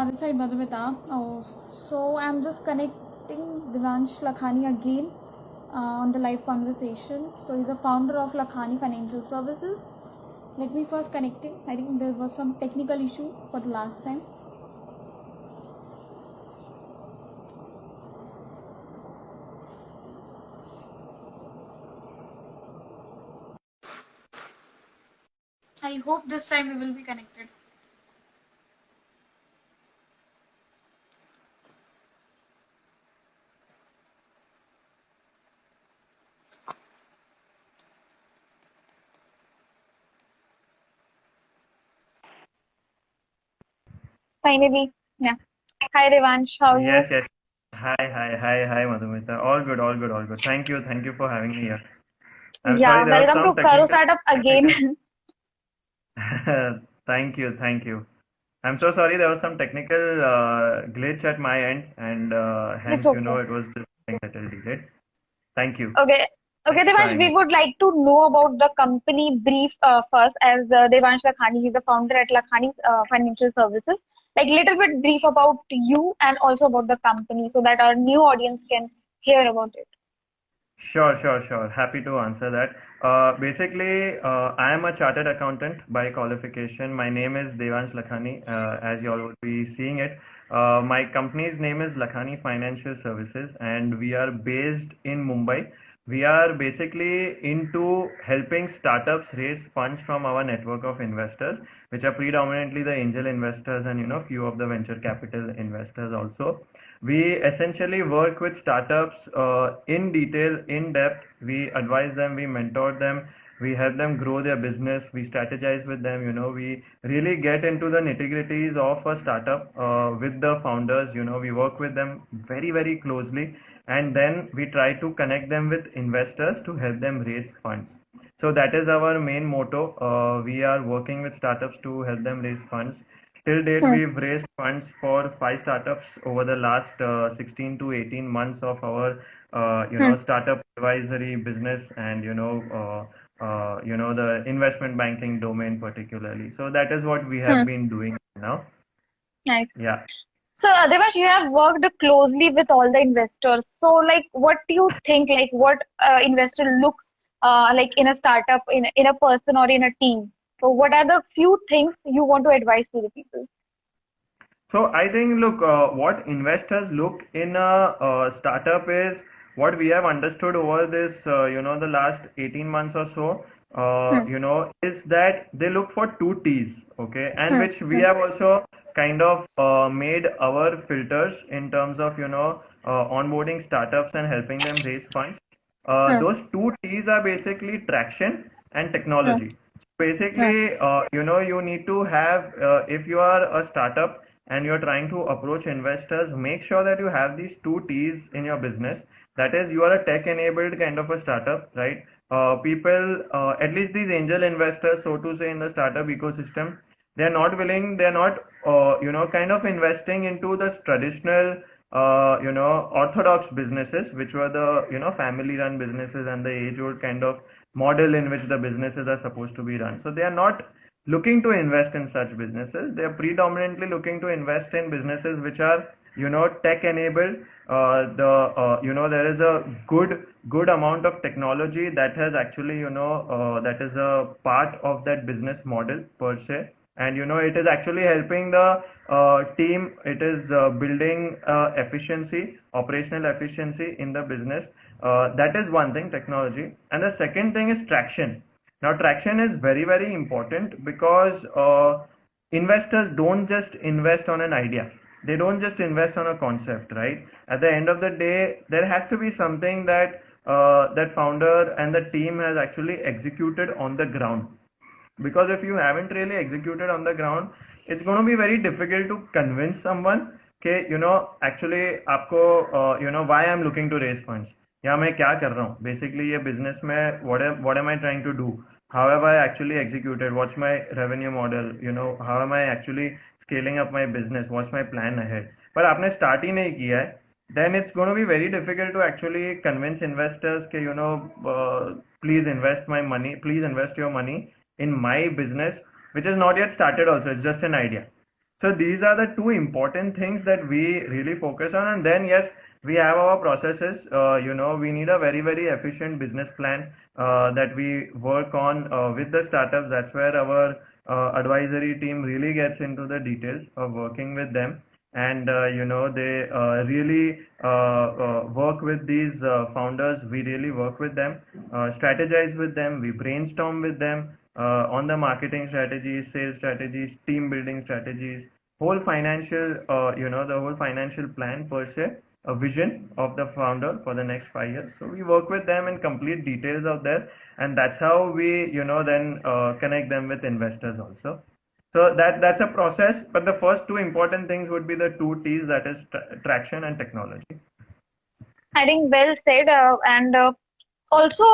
This side Madhumita. So I'm just connecting Devansh Lakhani again on the live conversation. So he's a founder of Lakhani Financial Services. Let me first connect him. I think there was some technical issue for the last time. I hope this time we will be connected. Finally, yeah. Hi, Devansh. How are you? Yes. Hi, Madhumita. All good, all good, all good. Thank you for having me here. I'm sorry Yeah, there was welcome some to Karo technical. Startup technical. again. Thank you. I'm so sorry there was some technical glitch at my end, and It's hence okay. it was just a little delayed. Thank you. Okay. Okay, Thanks for Devansh, having we me. would like to know about the company brief first, as Devansh Lakhani, he's the founder at Lakhani Financial Services. Like little bit brief about you and also about the company so that our new audience can hear about it. Sure. Happy to answer that. Basically, I am a chartered accountant by qualification. My name is Devansh Lakhani, as you all would be seeing it. My company's name is Lakhani Financial Services, and we are based in Mumbai. We are basically into helping startups raise funds from our network of investors, which are predominantly the angel investors and few of the venture capital investors also. We essentially work with startups in detail, in depth. We advise them, we mentor them, we help them grow their business, we strategize with them. We really get into the nitty-gritties of a startup with the founders. We work with them very closely, and then we try to connect them with investors to help them raise funds. So that is our main motto. We are working with startups to help them raise funds. Till date, Hmm. we've raised funds for 5 startups over the last 16 to 18 months of our, Hmm. startup advisory business and, the investment banking domain particularly. So that is what we Hmm. have been doing now. Nice. Yeah. So, Devansh, you have worked closely with all the investors. So, like, what do you think? Like, what investor looks like in a startup, in a person or in a team? So, what are the few things you want to advise to the people? So I think, look, what investors look in a startup is what we have understood over this, the last 18 months or so, Hmm. is that they look for two T's, okay, and Hmm. which we Hmm. have also kind of made our filters in terms of, onboarding startups and helping them raise funds. Hmm. Those two T's are basically traction and Hmm. technology. Hmm. Basically, you need to have, if you are a startup and you're trying to approach investors, make sure that you have these two T's in your business. That is, you are a tech-enabled kind of a startup, right? People, at least these angel investors, so to say, in the startup ecosystem, they're not, kind of investing into the traditional, orthodox businesses, which were the, family-run businesses and the age-old kind of model in which the businesses are supposed to be run. So they are not looking to invest in such businesses. They are predominantly looking to invest in businesses which are, tech enabled. There is a good amount of technology that has actually, that is a part of that business model per se. And it is actually helping the team. It is building efficiency, operational efficiency in the business. That is one thing, technology. And the second thing is traction. Now, traction is very important because investors don't just invest on an idea. They don't just invest on a concept, right? At the end of the day, there has to be something that that founder and the team has actually executed on the ground. Because if you haven't really executed on the ground, it's going to be very difficult to convince someone कि actually आपको why I'm looking to raise funds या मैं क्या कर रहा हूँ basically ये business में what am I trying to do, how have I actually executed, what's my revenue model, how am I actually scaling up my business, what's my plan ahead. पर आपने start ही नहीं किया है, then it's going to be very difficult to actually convince investors कि please invest my money, please invest your money in my business, which is not yet started also, it's just an idea. So these are the two important things that we really focus on. And then yes, we have our processes. We need a very, very efficient business plan that we work on with the startups. That's where our advisory team really gets into the details of working with them. And they really work with these founders. We really work with them, strategize with them, we brainstorm with them on the marketing strategies, sales strategies, team building strategies, whole financial, the whole financial plan per se, a vision of the founder for the next 5 years. So we work with them in complete details of that, and that's how we, then connect them with investors also. So that's a process, but the first two important things would be the two T's, that is traction and technology. I think well said. And also,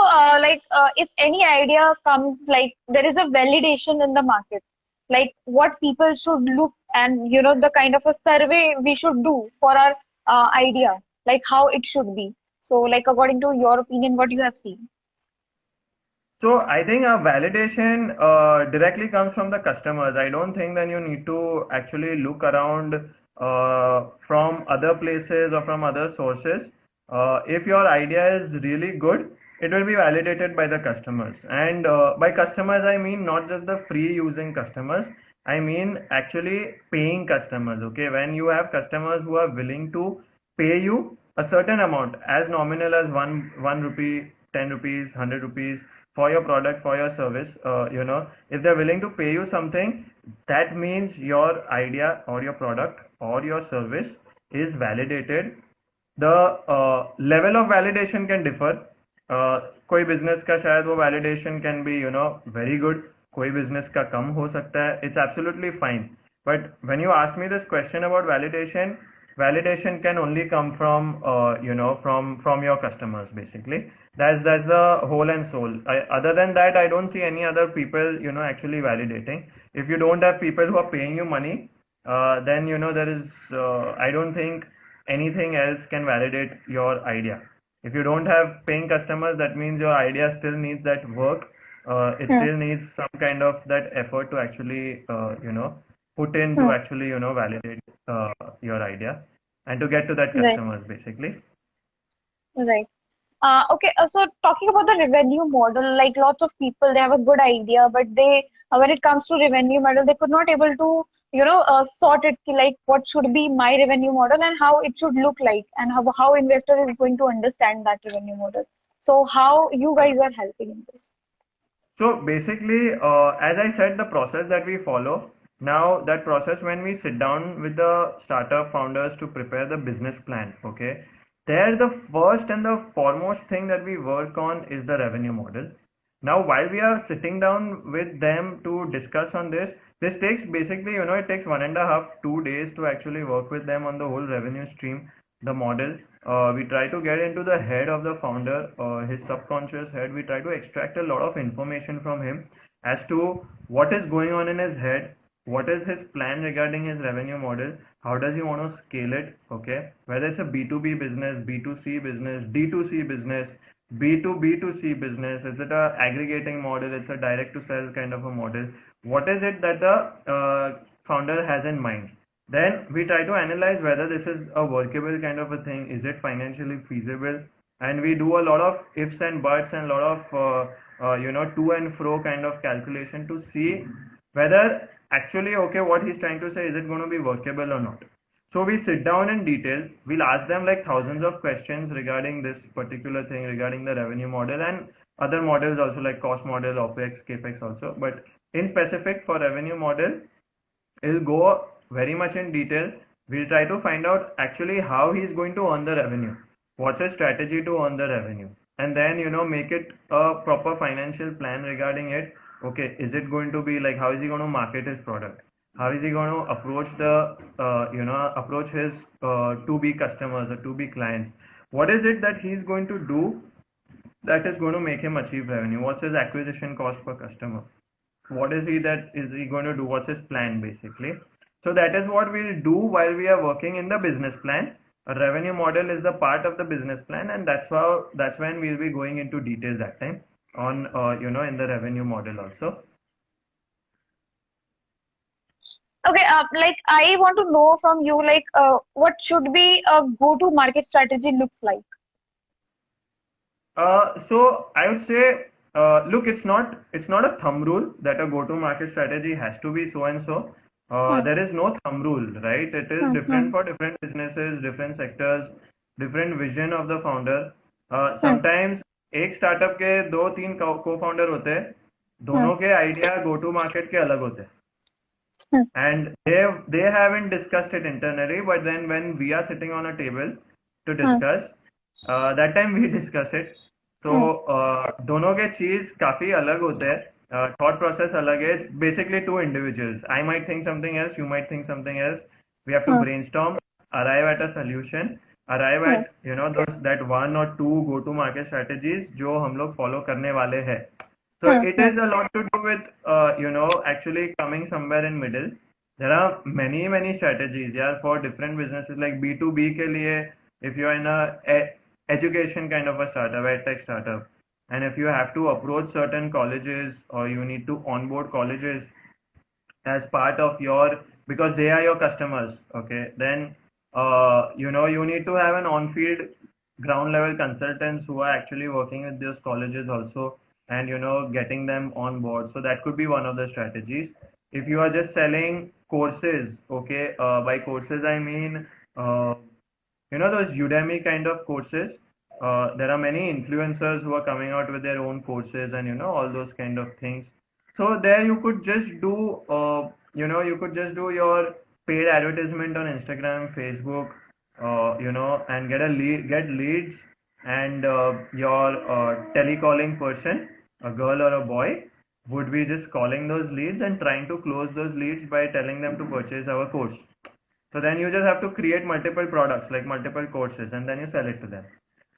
if any idea comes, like there is a validation in the market, like what people should look, and the kind of a survey we should do for our idea, like how it should be. So, like according to your opinion, what you have seen. So I think a validation directly comes from the customers. I don't think that you need to actually look around from other places or from other sources. If your idea is really good, it will be validated by the customers. And by customers, I mean not just the free using customers. I mean actually paying customers. Okay, when you have customers who are willing to pay you a certain amount, as nominal as one rupee, 10 rupees, 100 rupees for your product, for your service, if they're willing to pay you something, that means your idea or your product or your service is validated. The level of validation can differ. कोई business का शायद वो validation can be very good, कोई business का कम हो सकता है. It's absolutely fine. But when you ask me this question about validation can only come from from your customers basically. That's the whole and soul. Other than that, I don't see any other people actually validating. If you don't have people who are paying you money, then there is I don't think anything else can validate your idea. If you don't have paying customers, that means your idea still needs that work. It still needs some kind of that effort to actually put in to actually validate your idea and to get to that customers basically. Right. Okay, so talking about the revenue model, like lots of people, they have a good idea, but when it comes to revenue model, they could not able to, sort it, like what should be my revenue model and how it should look like, and how investor is going to understand that revenue model. So how you guys are helping in this? So basically, as I said, the process that we follow, now that process when we sit down with the startup founders to prepare the business plan, okay, there the first and the foremost thing that we work on is the revenue model. Now, while we are sitting down with them to discuss on this takes basically, it takes 1.5, 2 days to actually work with them on the whole revenue stream, the model. We try to get into the head of the founder, his subconscious head. We try to extract a lot of information from him as to what is going on in his head, what is his plan regarding his revenue model, how does he want to scale it, okay, whether it's a B2B business, B2C business, D2C business, B2B2C business, is it a aggregating model, it's a direct to sell kind of a model, what is it that the founder has in mind. Then we try to analyze whether this is a workable kind of a thing, is it financially feasible, and we do a lot of ifs and buts and a lot of to and fro kind of calculation to see whether actually, okay, what he's trying to say, is it going to be workable or not. So we sit down in detail, we'll ask them like thousands of questions regarding this particular thing, regarding the revenue model and other models also, like cost model, OPEX, CAPEX also. But in specific for revenue model, it'll go very much in detail. We'll try to find out actually how he's going to earn the revenue. What's his strategy to earn the revenue? And then, make it a proper financial plan regarding it. Okay, is it going to be like, how is he going to market his product? How is he going to approach approach his 2B customers or 2B clients? What is it that he's going to do that is going to make him achieve revenue? What's his acquisition cost per customer? What is he going to do? What's his plan basically? So that is what we'll do while we are working in the business plan. A revenue model is the part of the business plan, and that's when we'll be going into details that time on in the revenue model also. Okay, like I want to know from you, like, what should be a go-to market strategy looks like? So I would say, look, it's not a thumb rule that a go-to-market strategy has to be so and so. Hmm, There is no thumb rule, right? It is hmm, different hmm, for different businesses, different sectors, different vision of the founder. hmm, Sometimes एक startup के दो तीन co-founder होते हैं, hmm, दोनों के idea go to market के अलग होते हैं, hmm, and they haven't discussed it internally, but then when we are sitting on a table to hmm, discuss, that time we discuss it. तो hmm, दोनों के चीज काफी अलग होते हैं, थॉट प्रोसेस अलग है. Basically two individuals, I might think something else, you might think something else. We have to hmm, brainstorm, arrive at a solution, arrive hmm, at those that one or two go to market strategies जो हम लोग follow करने वाले हैं. So hmm, it hmm. is a lot to do with actually coming somewhere in middle. There are many strategies, yeah, for different businesses. Like B2B के लिए, if you are in a education kind of a startup, ed tech startup, and if you have to approach certain colleges or you need to onboard colleges as part of your, because they are your customers, okay, then you need to have an on-field ground level consultants who are actually working with those colleges also, and getting them on board. So that could be one of the strategies. If you are just selling courses, okay, by courses I mean those Udemy kind of courses. There are many influencers who are coming out with their own courses, and all those kind of things. So there you could just do, your paid advertisement on Instagram, Facebook, and get leads, and your telecalling person, a girl or a boy, would be just calling those leads and trying to close those leads by telling them to purchase our course. So then you just have to create multiple products, like multiple courses, and then you sell it to them.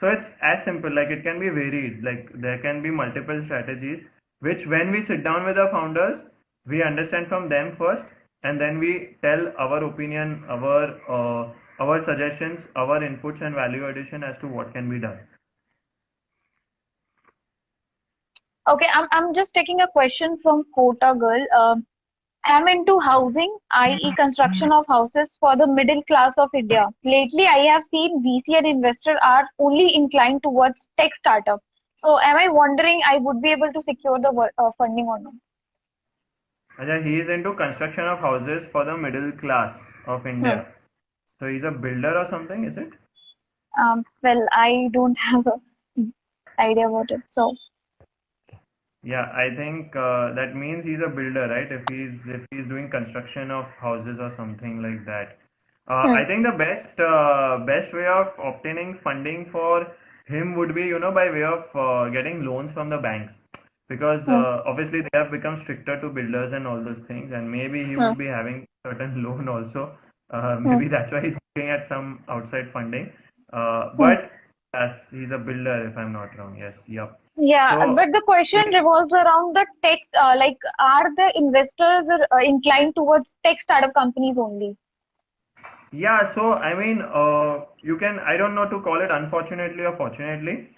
So it's as simple, like it can be varied, like there can be multiple strategies, which when we sit down with our founders, we understand from them first, and then we tell our opinion, our suggestions, our inputs and value addition as to what can be done. Okay, I'm just taking a question from Kota Girl. I'm into housing, i.e., construction of houses for the middle class of India. Lately, I have seen VC and investors are only inclined towards tech startup. So, am I wondering I would be able to secure the funding or not? Ajay, he is into construction of houses for the middle class of Hmm. India. So he's a builder or something, is it? Well, I don't have a idea about it. So, Yeah, I think that means he's a builder, right? If he's doing construction of houses or something like that. hmm, I think the best way of obtaining funding for him would be, by way of getting loans from the banks, because hmm, obviously they have become stricter to builders and all those things, and maybe he hmm, would be having certain loan also. hmm, Maybe that's why he's looking at some outside funding. hmm. But yes, he's a builder if I'm not wrong. Yes, yep. Yeah, So. but the question revolves around the tech. Like, are the investors inclined towards tech startup companies only? Yeah, so I mean, I don't know to call it unfortunately or fortunately,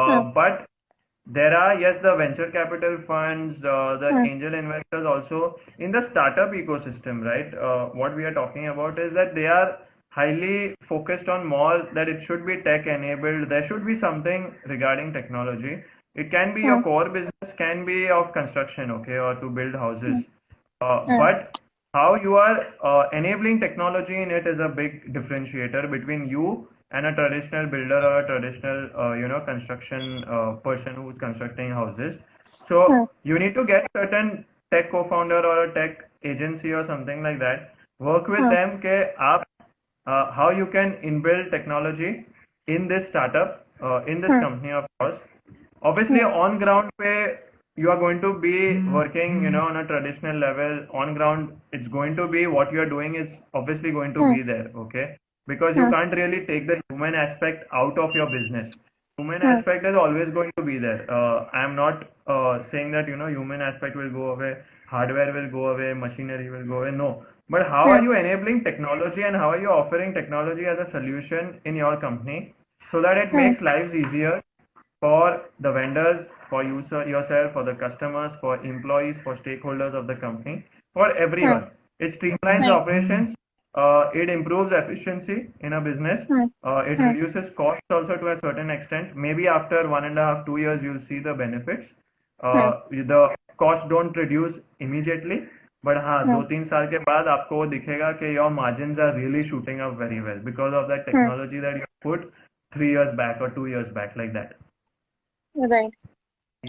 Hmm, but there are, yes, the venture capital funds, the hmm, angel investors also in the startup ecosystem, right? What we are talking about is that they are highly focused on more that it should be tech enabled. There should be something regarding technology. It can be hmm, your core business, can be of construction, okay, or to build houses. hmm, hmm, But how you are enabling technology in it is a big differentiator between you and a traditional builder or a traditional, construction person who's constructing houses. hmm, So you need to get certain tech co-founder or a tech agency or something like that. Work with hmm, them how you can inbuild technology in this startup, in this hmm, company of yours. Obviously, hmm, on ground pay, you are going to be working, on a traditional level. On ground, it's going to be what you are doing is obviously going to hmm, be there, okay? Because you hmm, can't really take the human aspect out of your business. Human hmm, aspect is always going to be there. I am not saying that, human aspect will go away, hardware will go away, machinery will go away. No. But how hmm, are you enabling technology, and how are you offering technology as a solution in your company so that it hmm, makes lives easier for the vendors, for yourself, for the customers, for employees, for stakeholders of the company, for hmm, everyone. It streamlines Right. operations. It improves efficiency in a business. Hmm. It Hmm. reduces costs also to a certain extent. Maybe after 1.5, 2 years, you'll see the benefits. Hmm. The costs don't reduce immediately, but हाँ Hmm. 2-3 साल के बाद आपको वो दिखेगा कि your margins are really shooting up very well because of that Hmm. technology that you put 3 years back or 2 years back, like that. Right.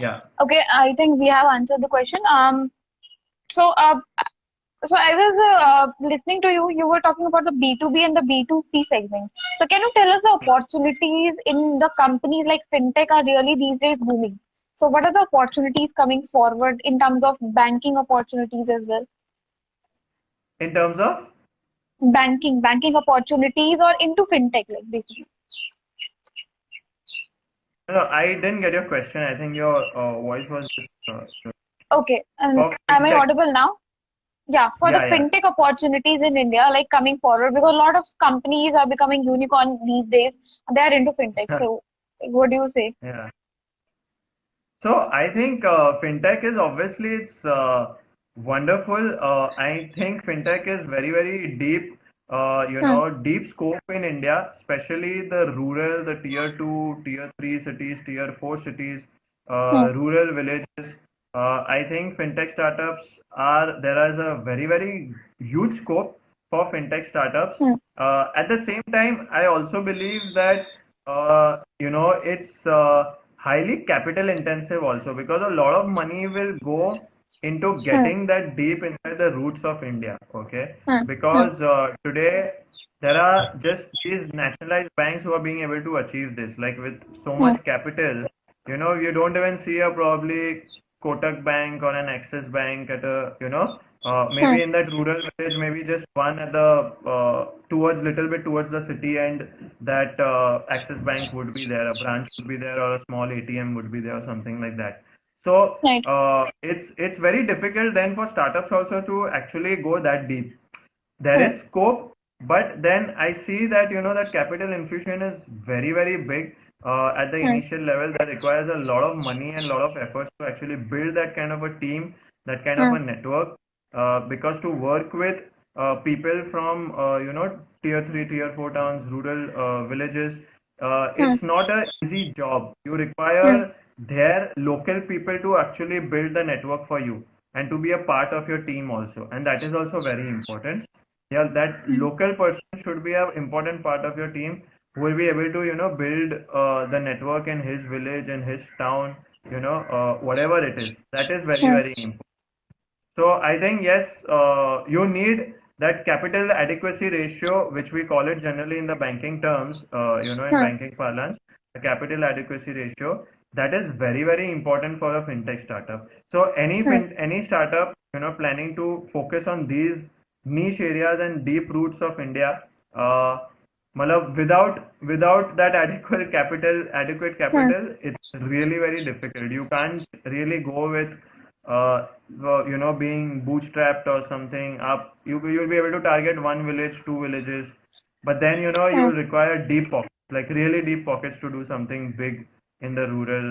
Yeah. Okay, I think we have answered the question. So, so I was listening to you. You were talking about the B2B and the B2C segment. So, can you tell us the opportunities in the companies like fintech are really these days booming? So, what are the opportunities coming forward in terms of banking opportunities as well? In terms of, Banking opportunities or into fintech, like basically. no, I didn't get your question. I think your voice was just Okay, and for am I fintech. audible now? Yeah, for the Yeah, yeah. fintech opportunities in India, like coming forward, because a lot of companies are becoming unicorn these days. They are into fintech. So, what do you say? Yeah. So I think fintech is obviously it's wonderful. I think fintech is very, very deep, Hmm. deep scope in India, especially the rural, the tier 2, tier 3 cities, tier 4 cities, Hmm. rural villages. I think fintech startups there is a very, very huge scope for fintech startups. Hmm. At the same time, I also believe that, it's highly capital intensive also because a lot of money will go into Hmm. getting that deep inside the roots of India. Okay, Hmm. Hmm. because today there are just these nationalized banks who are being able to achieve this. Like with so Hmm. much capital, you don't even see a probably Kotak Bank or an Axis Bank at a, Hmm. maybe in that rural village, maybe just one at the towards little bit towards the city, and that Axis Bank would be there, a branch would be there, or a small ATM would be there, or something like that. So Right. it's very difficult then for startups also to actually go that deep. There Hmm. is scope, but then I see that that capital infusion is very, very big at the Hmm. initial level. That requires a lot of money and a lot of efforts to actually build that kind of a team, that kind of Hmm. a network. Because to work with people from tier 3, tier 4 towns, rural villages, Hmm. it's not a easy job. You Hmm. require their local people to actually build the network for you and to be a part of your team also, and that is also very important. Yeah, that Hmm. local person should be an important part of your team who will be able to, build the network in his village, in his town, whatever it is. That is very, Hmm. very important. So I think, yes, you need that capital adequacy ratio, which we call it generally in the banking terms, in Hmm. banking parlance, the capital adequacy ratio. That is very, very important for a fintech startup. So Hmm. any startup, planning to focus on these niche areas and deep roots of India, without that adequate Hmm. capital, it's really very difficult. You can't really go with being bootstrapped or something up. You'll be able to target one village, two villages, but then Hmm. you'll require deep pockets, like really deep pockets, to do something big in the rural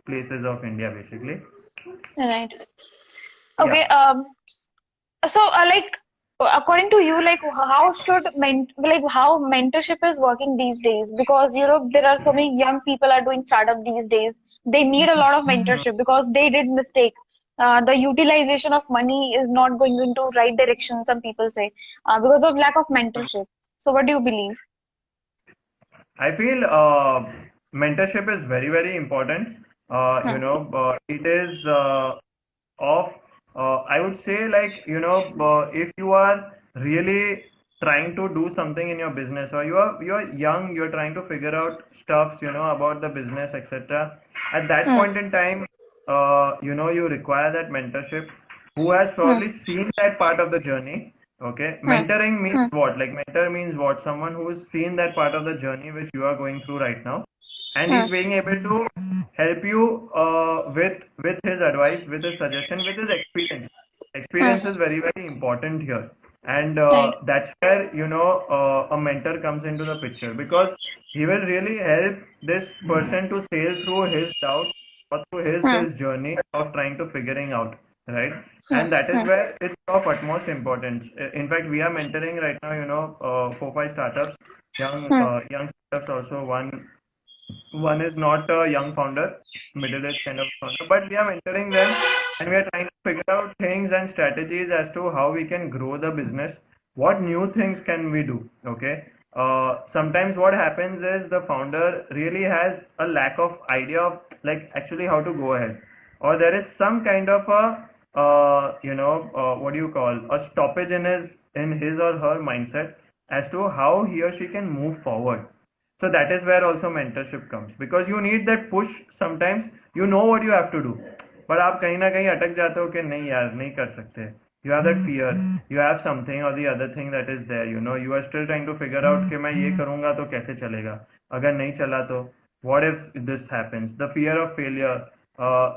places of India, basically. Right. Okay. Yeah. So, according to you, like, how should how mentorship is working these days? Because, there are so many young people are doing startup these days. They need a lot of mentorship because they did mistake. The utilization of money is not going into right direction, some people say, because of lack of mentorship. So, what do you believe? I feel mentorship is very, very important. Hmm. It is of I would say, like, if you are really trying to do something in your business, or you're young, you're trying to figure out stuffs, about the business, etc. At that Hmm. point in time, you require that mentorship who has Hmm. probably seen that part of the journey. Okay, Hmm. mentoring means Hmm. what? Like, mentor means what? Someone who's seen that part of the journey which you are going through right now, and Hmm. he's being able to help you with his advice, with his suggestion, with his experience. Hmm. Experience is very, very important here, and Right. that's where a mentor comes into the picture, because he will really help this person to sail through his doubts or through his Hmm. his journey of trying to figuring out. right? And that is where it's of utmost importance. In fact, we are mentoring right now, 4, 5 startups, young startups also. One is not a young founder, middle-aged kind of founder, but we are mentoring them and we are trying to figure out things and strategies as to how we can grow the business. What new things can we do? Okay. Sometimes what happens is the founder really has a lack of idea of like actually how to go ahead, or there is some kind of a what do you call a stoppage in his or her mindset as to how he or she can move forward. So that is where also mentorship comes, because you need that push. Sometimes you know what you have to do, but आप कहीं ना कहीं अटक जाते हो कि नहीं यार नहीं कर सकते. You have that fear, you have something or the other thing that is there, you are still trying to figure out कि मैं ये करूँगा तो कैसे चलेगा, अगर नहीं चला तो what if this happens, the fear of failure,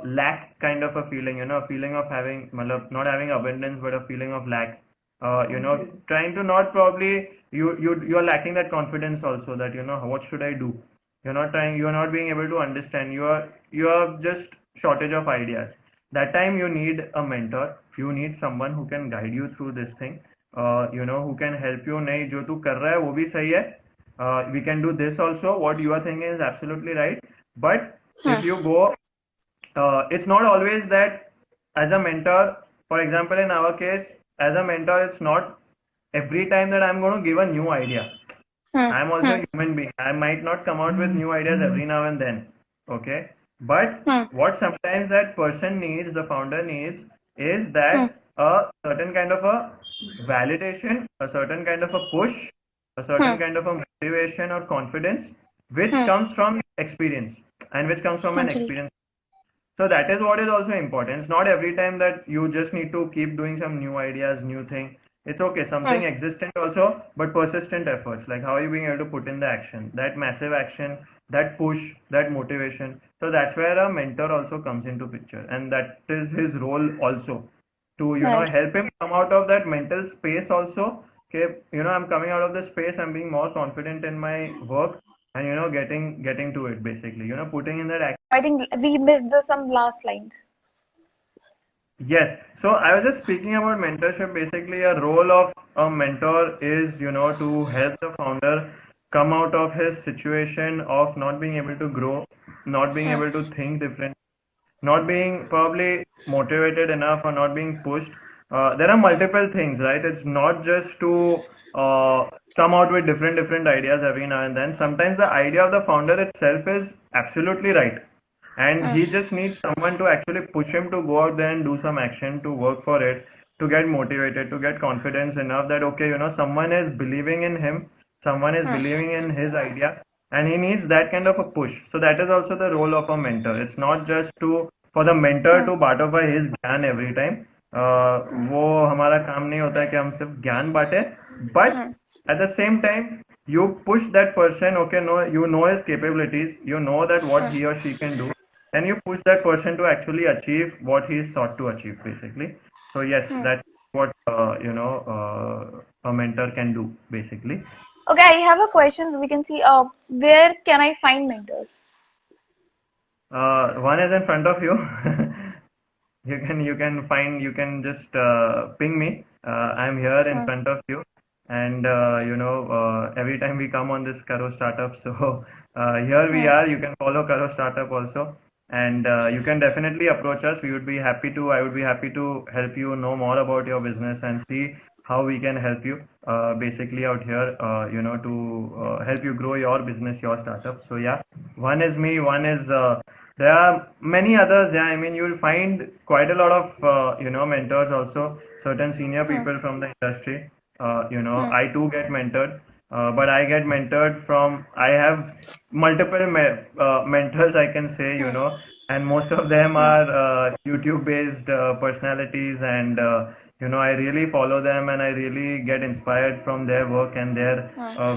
lack kind of a feeling, a feeling of having मतलब not having abundance but a feeling of lack, trying to not probably you are lacking that confidence also, that what should I do. You're not being able to understand, you are just shortage of ideas. That time you need a mentor, you need someone who can guide you through this thing, who can help you. नहीं जो तू कर रहा है वो भी सही है, we can do this also, what you are thinking is absolutely right, but if you go, it's not always that as a mentor, for example in our case, as a mentor, it's not every time that I'm going to give a new idea. I'm also a human being. I might not come out with new ideas every now and then. Okay. But what sometimes that person needs, the founder needs, is that a certain kind of a validation, a certain kind of a push, a certain kind of a motivation or confidence, which comes from experience and which comes from an experience. So that is what is also important. It's not every time that you just need to keep doing some new ideas, new thing. It's okay, something existent also, but persistent efforts. Like how are you being able to put in the action, that massive action, that push, that motivation. So that's where a mentor also comes into picture, and that is his role also, to help him come out of that mental space also. Okay, I'm coming out of the space, I'm being more confident in my work, and getting to it basically. Putting in that action. I think we missed some last lines. Yes. So I was just speaking about mentorship. Basically, a role of a mentor is, to help the founder come out of his situation of not being able to grow, not being able to think different, not being probably motivated enough, or not being pushed. There are multiple things, right? It's not just to come out with different ideas every now and then. Sometimes the idea of the founder itself is absolutely right, and he just needs someone to actually push him to go out there and do some action, to work for it, to get motivated, to get confidence enough that okay, someone is believing in him, someone is believing in his idea, and he needs that kind of a push. So that is also the role of a mentor. It's not just for the mentor to butterfly his ज्ञान every time. वो हमारा काम नहीं होता है कि हम सिर्फ ज्ञान बांटे, but at the same time you push that person. Okay, no, you know his capabilities, you know that what he or she can do, and you push that person to actually achieve what he is sought to achieve basically. So yes, that's what a mentor can do basically. Okay, I have a question. We can see where can I find mentors? One is in front of you. You can just ping me. I'm here in front of you, and every time we come on this Karo Startup, so here we are. You can follow Karo Startup also, and you can definitely approach us. I would be happy to help you know more about your business and see how we can help you basically out here, to help you grow your business, your startup. So yeah, one is me, one is there are many others. Yeah, I mean, you'll find quite a lot of mentors also, certain senior people from the industry. I too get mentored, but I get mentored from, I have multiple mentors, I can say, and most of them are YouTube based personalities, and I really follow them and I really get inspired from their work and their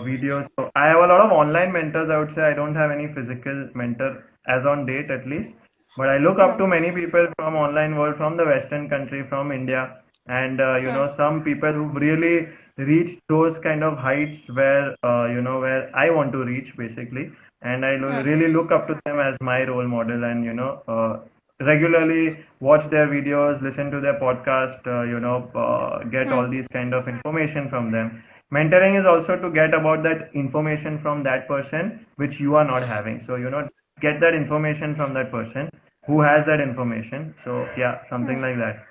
videos. So I have a lot of online mentors, I would say. I don't have any physical mentor as on date at least, but I look up to many people from online world, from the Western country, from India, and some people who've really reached those kind of heights where where I want to reach basically, and I really look up to them as my role model, and regularly watch their videos, listen to their podcast, get Hmm. all these kind of information from them. Mentoring is also to get about that information from that person which you are not having. So, get that information from that person who has that information. So, yeah, something Hmm. like that.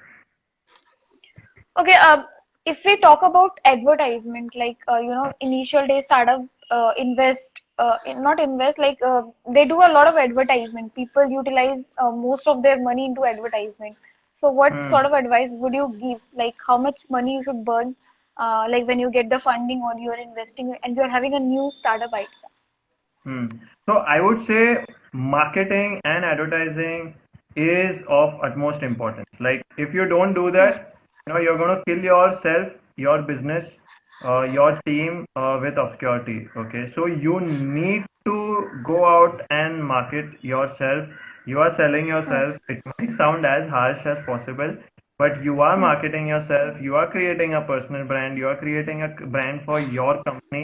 Okay, if we talk about advertisement, like initial day startup not invest, like they do a lot of advertisement. People utilize most of their money into advertisement. So, what Hmm. sort of advice would you give? Like, how much money you should burn, like when you get the funding or you're investing and you're having a new startup idea? Hmm. So I would say marketing and advertising is of utmost importance. Like if you don't do Hmm. that, you're going to kill yourself, your business, your team with obscurity. Okay, so you need to go out and market yourself. You are selling Hmm. yourself. It might sound as harsh as possible, but you are Hmm. marketing yourself. You are creating a personal brand. You are creating a brand for your company,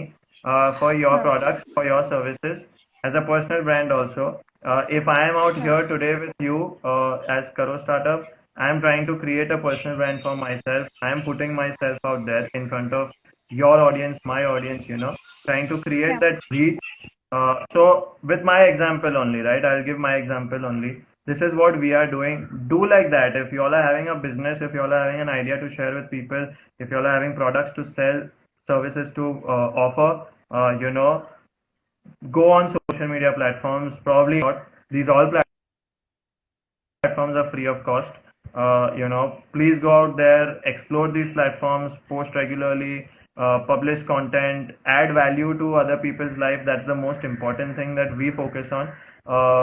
for your Hmm. products, for your services, as a personal brand also. If I am out Hmm. here today with you as Karo Startup, I am trying to create a personal brand for myself. I am putting myself out there in front of your audience, my audience, trying to create Yeah. that reach. So with my example only, right? I'll give my example only. This is what we are doing. Do like that. If you all are having a business, if you all are having an idea to share with people, if you all are having products to sell, services to offer, go on social media platforms. Probably not. These all platforms are free of cost. Please go out there, explore these platforms, post regularly, publish content, add value to other people's life. That's the most important thing that we focus on.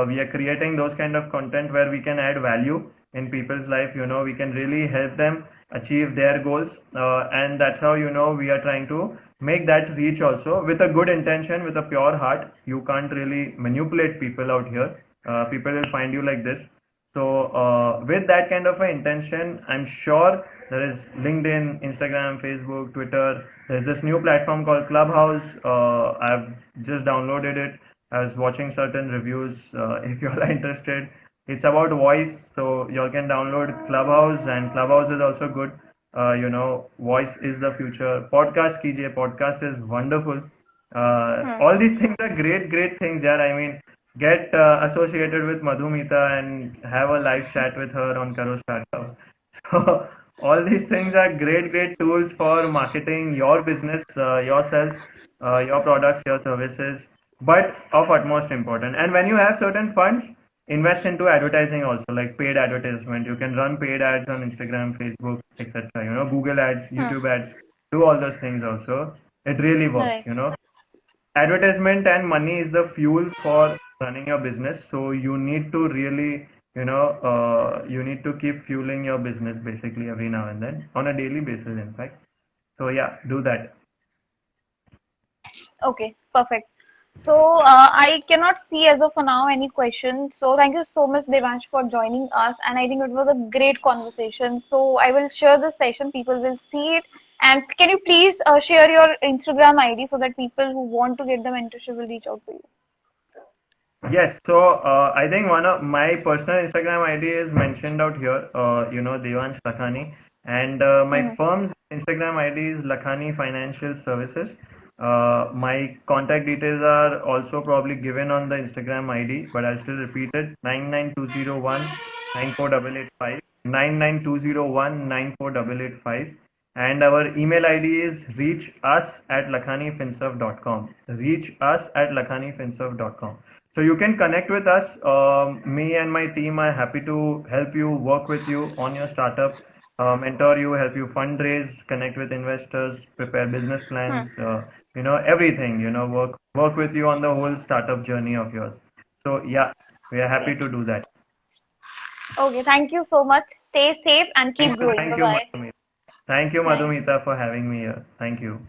We are creating those kind of content where we can add value in people's life. We can really help them achieve their goals, and that's how we are trying to make that reach also with a good intention, with a pure heart. You can't really manipulate people out here. People will find you like this. So with that kind of an intention, I'm sure there is LinkedIn, Instagram, Facebook, Twitter. There's this new platform called Clubhouse. I've just downloaded it. I was watching certain reviews. If you all are interested, it's about voice, so you all can download Clubhouse, and Clubhouse is also good. Voice is the future. Podcast कीजिए. Podcast is wonderful. Hmm. All these things are great, great things. Yeah, I mean, get associated with Madhumita and have a live chat with her on Karo Startup. So all these things are great, great tools for marketing your business, yourself, your products, your services, but of utmost important. And when you have certain funds, invest into advertising also, like paid advertisement. You can run paid ads on Instagram, Facebook, etc. Google ads, Hmm. YouTube ads, do all those things also. It really works. Right. Advertisement and money is the fuel for running your business, so you need to really you need to keep fueling your business basically every now and then on a daily basis, in fact. So yeah, do that. Okay, perfect. So I cannot see as of now any questions. So thank you so much, Devansh, for joining us. And I think it was a great conversation. So I will share the session. People will see it. And can you please share your Instagram ID so that people who want to get the mentorship will reach out to you? Yes, so I think one of my personal Instagram ID is mentioned out here, Devansh Lakhani, and my Hmm. firm's Instagram ID is Lakhani Financial Services. My contact details are also probably given on the Instagram ID, but I'll still repeat it: 99201 94885, 99201 and our email ID is reachus@lakhanifinserv.com. Reachus@lakhanifinserv.com. So you can connect with us. Me and my team are happy to help you, work with you on your startup, mentor you, help you fundraise, connect with investors, prepare business Hmm. plans, everything, work with you on the whole startup journey of yours. So yeah, we are happy Great. to do that. Okay, thank you so much. Stay safe and keep Thank you, growing. Bye thank you, bye. Madhumita. Thank you, Bye. Madhumita, for having me here. Thank you.